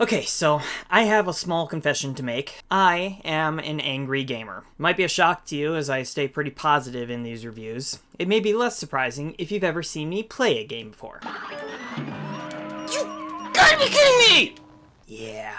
Okay, so I have a small confession to make. I am an angry gamer. Might be a shock to you as I stay pretty positive in these reviews. It may be less surprising if you've ever seen me play a game before. You gotta be kidding me! Yeah.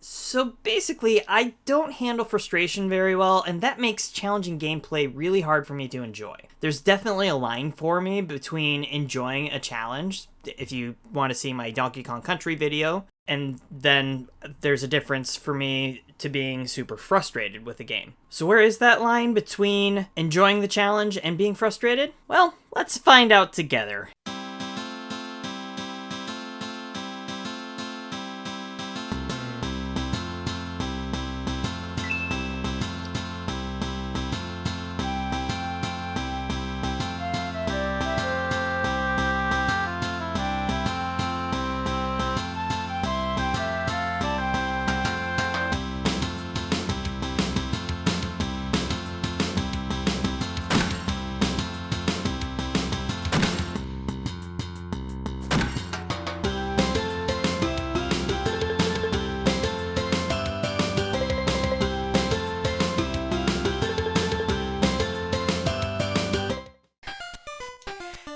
So basically, I don't handle frustration very well, and that makes challenging gameplay really hard for me to enjoy. There's definitely a line for me between enjoying a challenge, if you want to see my Donkey Kong Country video, and then there's a difference for me to being super frustrated with a game. So where is that line between enjoying the challenge and being frustrated? Well, let's find out together.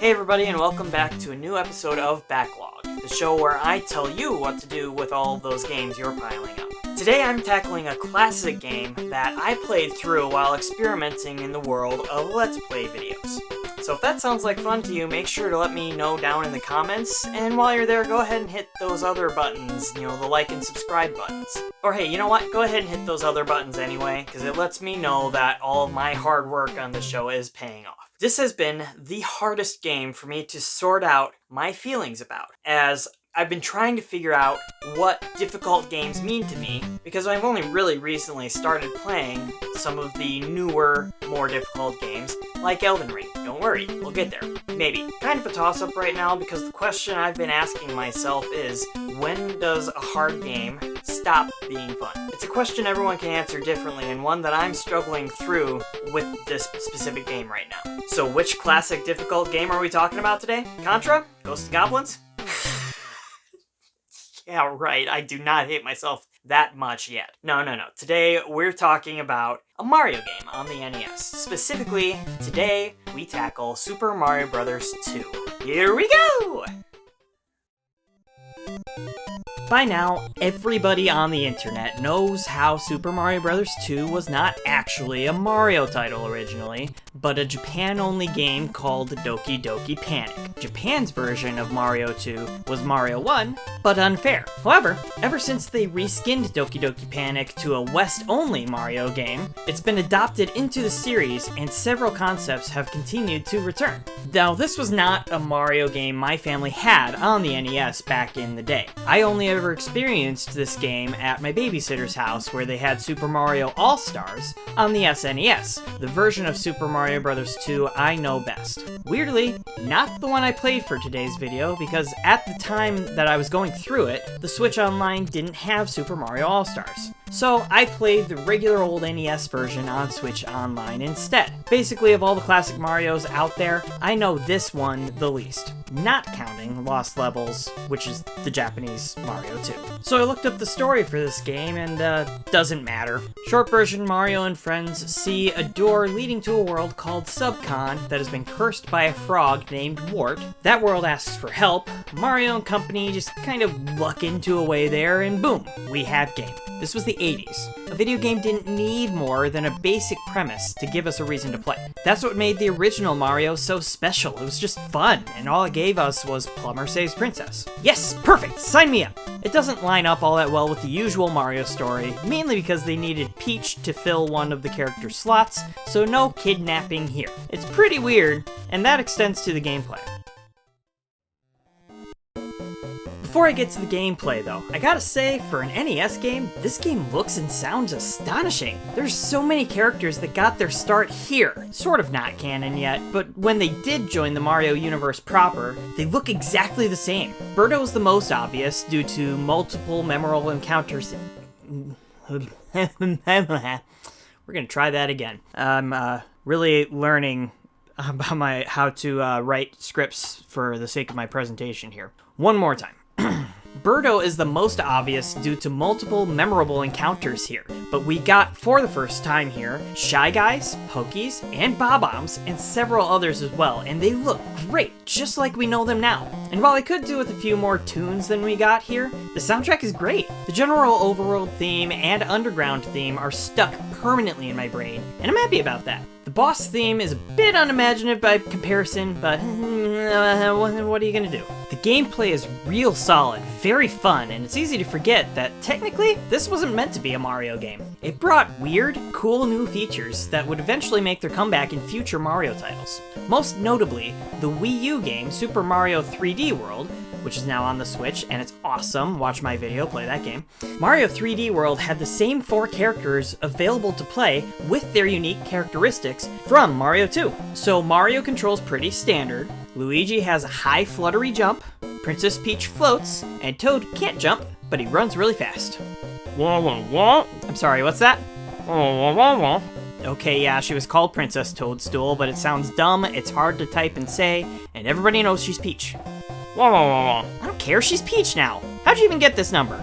Hey everybody, and welcome back to a new episode of Backlogged, the show where I tell you what to do with all those games you're piling up. Today I'm tackling a classic game that I played through while experimenting in the world of Let's Play videos. So if that sounds like fun to you, make sure to let me know down in the comments, and while you're there, go ahead and hit those other buttons, the like and subscribe buttons. Or hey, you know what? Go ahead and hit those other buttons anyway, because it lets me know that all of my hard work on the show is paying off. This has been the hardest game for me to sort out my feelings about, as I've been trying to figure out what difficult games mean to me, because I've only really recently started playing some of the newer, more difficult games, like Elden Ring. Don't worry, we'll get there. Maybe. Kind of a toss-up right now, because the question I've been asking myself is, when does a hard game stop being fun? It's a question everyone can answer differently, and one that I'm struggling through with this specific game right now. So which classic difficult game are we talking about today? Contra? Ghosts and Goblins? Yeah, right, I do not hate myself that much yet. No. Today, we're talking about a Mario game on the NES. Specifically, today, we tackle Super Mario Bros. 2. Here we go! By now, everybody on the internet knows how Super Mario Bros. 2 was not actually a Mario title originally, but a Japan-only game called Doki Doki Panic. Japan's version of Mario 2 was Mario 1, but unfair. However, ever since they reskinned Doki Doki Panic to a West-only Mario game, it's been adopted into the series, and several concepts have continued to return. Now, this was not a Mario game my family had on the NES back in the day. I only ever experienced this game at my babysitter's house, where they had Super Mario All-Stars on the SNES, the version of Super Mario Bros. 2 I know best. Weirdly, not the one I played for today's video, because at the time that I was going through it, the Switch Online didn't have Super Mario All-Stars. So I played the regular old NES version on Switch Online instead. Basically, of all the classic Marios out there, I know this one the least, not counting Lost Levels, which is the Japanese Mario 2. So I looked up the story for this game, and doesn't matter. Short version, Mario and friends see a door leading to a world called Subcon that has been cursed by a frog named Wart. That world asks for help, Mario and company just kind of luck into a way there, and boom, we have game. This was the 80s. A video game didn't need more than a basic premise to give us a reason to play. That's what made the original Mario so special. It was just fun, and all it gave us was Plumber Saves Princess. Yes, perfect, sign me up! It doesn't line up all that well with the usual Mario story, mainly because they needed Peach to fill one of the character slots, so no kidnapping here. It's pretty weird, and that extends to the gameplay. Before I get to the gameplay though, I gotta say, for an NES game, this game looks and sounds astonishing. There's so many characters that got their start here. Sort of not canon yet, but when they did join the Mario universe proper, they look exactly the same. Birdo's the most obvious due to multiple memorable encounters. We're gonna try that again. I'm really learning about how to write scripts for the sake of my presentation here. One more time. Birdo is the most obvious due to multiple memorable encounters here, but we got, for the first time here, Shy Guys, Pokies, and Bob-ombs, and several others as well, and they look great, just like we know them now. And while I could do with a few more tunes than we got here, the soundtrack is great. The general overworld theme and underground theme are stuck permanently in my brain, and I'm happy about that. The boss theme is a bit unimaginative by comparison, but what are you gonna do? The gameplay is real solid, very fun, and it's easy to forget that technically this wasn't meant to be a Mario game. It brought weird, cool new features that would eventually make their comeback in future Mario titles. Most notably, the Wii U game Super Mario 3D World, which is now on the Switch, and it's awesome. Watch my video, play that game. Mario 3D World had the same 4 characters available to play with their unique characteristics from Mario 2. So Mario controls pretty standard, Luigi has a high fluttery jump, Princess Peach floats, and Toad can't jump, but he runs really fast. I'm sorry, what's that? Okay, yeah, she was called Princess Toadstool, but it sounds dumb, it's hard to type and say, and everybody knows she's Peach. I don't care, she's Peach now. How'd you even get this number?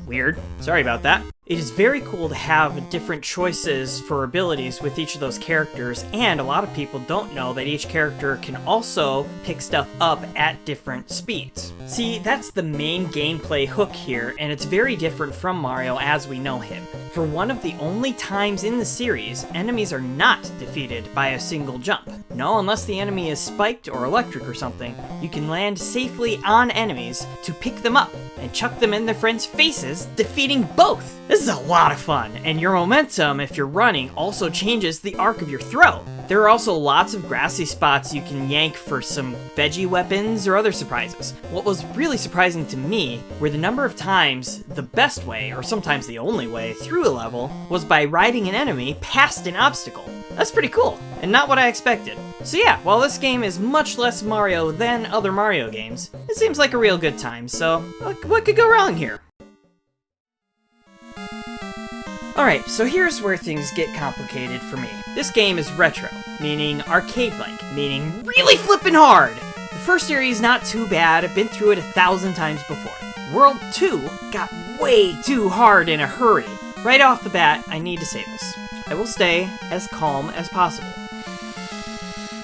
Weird. Sorry about that. It is very cool to have different choices for abilities with each of those characters, and a lot of people don't know that each character can also pick stuff up at different speeds. See, that's the main gameplay hook here, and it's very different from Mario as we know him. For one of the only times in the series, enemies are not defeated by a single jump. No, unless the enemy is spiked or electric or something, you can land safely on enemies to pick them up and chuck them in their friends' faces, defeating both. This is a lot of fun, and your momentum, if you're running, also changes the arc of your throw. There are also lots of grassy spots you can yank for some veggie weapons or other surprises. What was really surprising to me were the number of times the best way, or sometimes the only way, through a level was by riding an enemy past an obstacle. That's pretty cool, and not what I expected. So yeah, while this game is much less Mario than other Mario games, it seems like a real good time, so what could go wrong here? Alright, so here's where things get complicated for me. This game is retro, meaning arcade-like, meaning really flippin' hard! The first area is not too bad, I've been through it 1,000 times before. World 2 got way too hard in a hurry. Right off the bat, I need to say this. I will stay as calm as possible.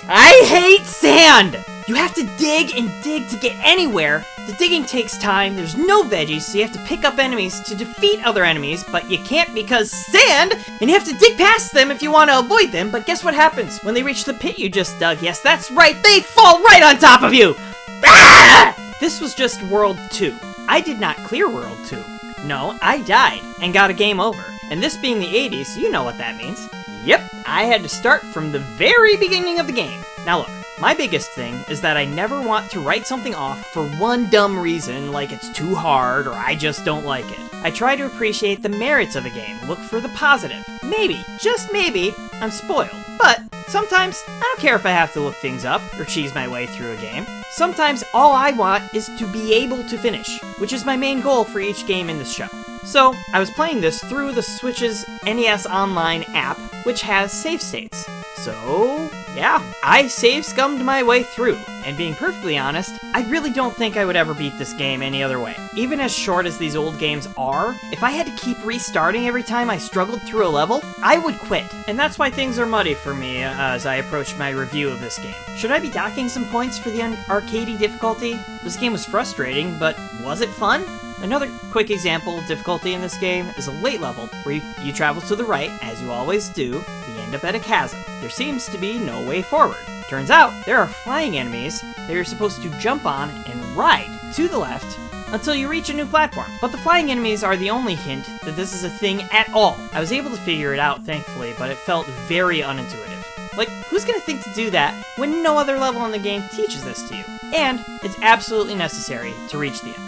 I hate sand! You have to dig and dig to get anywhere. The digging takes time, there's no veggies, so you have to pick up enemies to defeat other enemies, but you can't because sand, and you have to dig past them if you want to avoid them, but guess what happens when they reach the pit you just dug? Yes, that's right, they fall right on top of you! Ah! This was just World 2. I did not clear World 2. No, I died and got a game over. And this being the 80s, you know what that means. Yep, I had to start from the very beginning of the game. Now look, my biggest thing is that I never want to write something off for one dumb reason, like it's too hard or I just don't like it. I try to appreciate the merits of a game, look for the positive. Maybe, just maybe, I'm spoiled. But sometimes, I don't care if I have to look things up or cheese my way through a game. Sometimes all I want is to be able to finish, which is my main goal for each game in this show. So, I was playing this through the Switch's NES Online app, which has save states. So, yeah, I save scummed my way through, and being perfectly honest, I really don't think I would ever beat this game any other way. Even as short as these old games are, if I had to keep restarting every time I struggled through a level, I would quit. And that's why things are muddy for me as I approach my review of this game. Should I be docking some points for the arcadey difficulty? This game was frustrating, but was it fun? Another quick example of difficulty in this game is a late level, where you travel to the right, as you always do, you end up at a chasm. There seems to be no way forward. Turns out, there are flying enemies that you're supposed to jump on and ride to the left until you reach a new platform. But the flying enemies are the only hint that this is a thing at all. I was able to figure it out, thankfully, but it felt very unintuitive. Like, who's gonna think to do that when no other level in the game teaches this to you? And it's absolutely necessary to reach the end.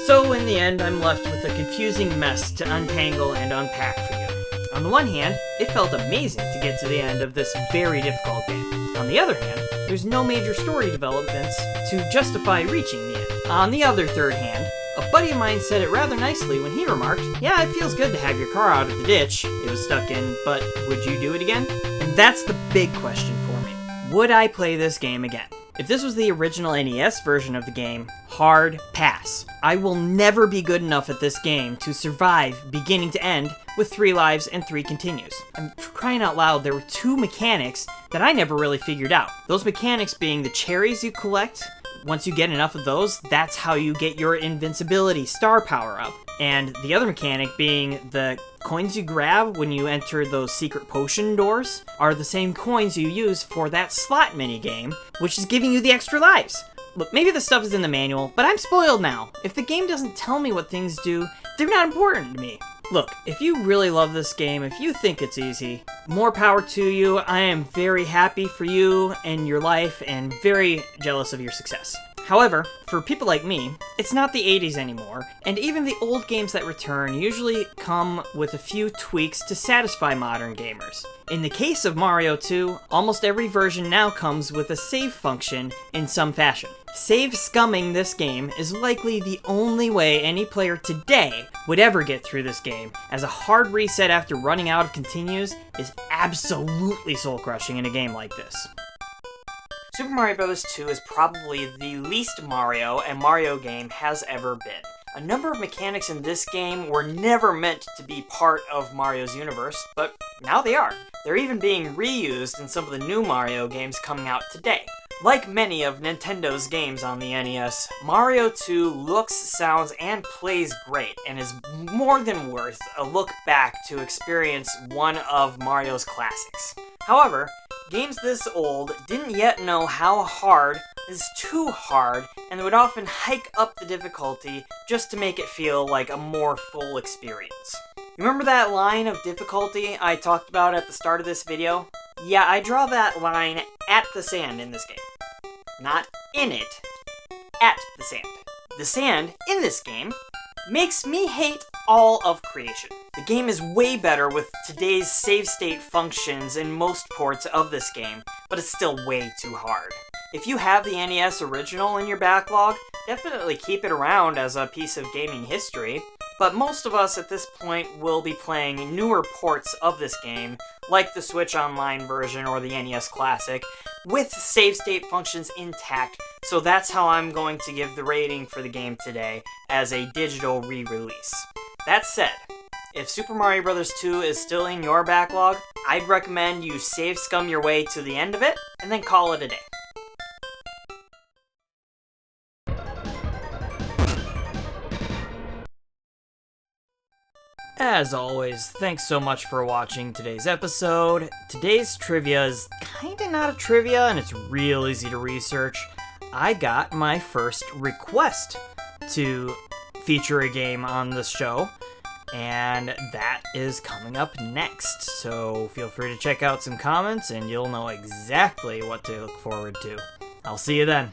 So in the end, I'm left with a confusing mess to untangle and unpack for you. On the one hand, it felt amazing to get to the end of this very difficult game. On the other hand, there's no major story developments to justify reaching the end. On the other third hand, a buddy of mine said it rather nicely when he remarked, "Yeah, it feels good to have your car out of the ditch it was stuck in, but would you do it again?" And that's the big question for me. Would I play this game again? If this was the original NES version of the game, hard pass. I will never be good enough at this game to survive beginning to end with 3 lives and 3 continues. And for crying out loud, there were 2 mechanics that I never really figured out. Those mechanics being the cherries you collect. Once you get enough of those, that's how you get your invincibility star power up. And the other mechanic being the coins you grab when you enter those secret potion doors are the same coins you use for that slot minigame, which is giving you the extra lives. Look, maybe the stuff is in the manual, but I'm spoiled now. If the game doesn't tell me what things do, they're not important to me. Look, if you really love this game, if you think it's easy, more power to you. I am very happy for you and your life and very jealous of your success. However, for people like me, it's not the 80s anymore, and even the old games that return usually come with a few tweaks to satisfy modern gamers. In the case of Mario 2, almost every version now comes with a save function in some fashion. Save scumming this game is likely the only way any player today would ever get through this game, as a hard reset after running out of continues is absolutely soul-crushing in a game like this. Super Mario Bros. 2 is probably the least Mario a Mario game has ever been. A number of mechanics in this game were never meant to be part of Mario's universe, but now they are. They're even being reused in some of the new Mario games coming out today. Like many of Nintendo's games on the NES, Mario 2 looks, sounds, and plays great, and is more than worth a look back to experience one of Mario's classics. However, games this old didn't yet know how hard is too hard, and would often hike up the difficulty just to make it feel like a more full experience. Remember that line of difficulty I talked about at the start of this video? Yeah, I draw that line at the sand in this game. Not in it, at the sand. The sand in this game makes me hate all of creation. The game is way better with today's save state functions in most ports of this game, but it's still way too hard. If you have the NES original in your backlog, definitely keep it around as a piece of gaming history, but most of us at this point will be playing newer ports of this game, like the Switch Online version or the NES Classic, with save state functions intact, so that's how I'm going to give the rating for the game today as a digital re-release. That said, if Super Mario Bros. 2 is still in your backlog, I'd recommend you save scum your way to the end of it, and then call it a day. As always, thanks so much for watching today's episode. Today's trivia is kinda not a trivia, and it's real easy to research. I got my first request to feature a game on this show, and that is coming up next. So feel free to check out some comments, and you'll know exactly what to look forward to. I'll see you then.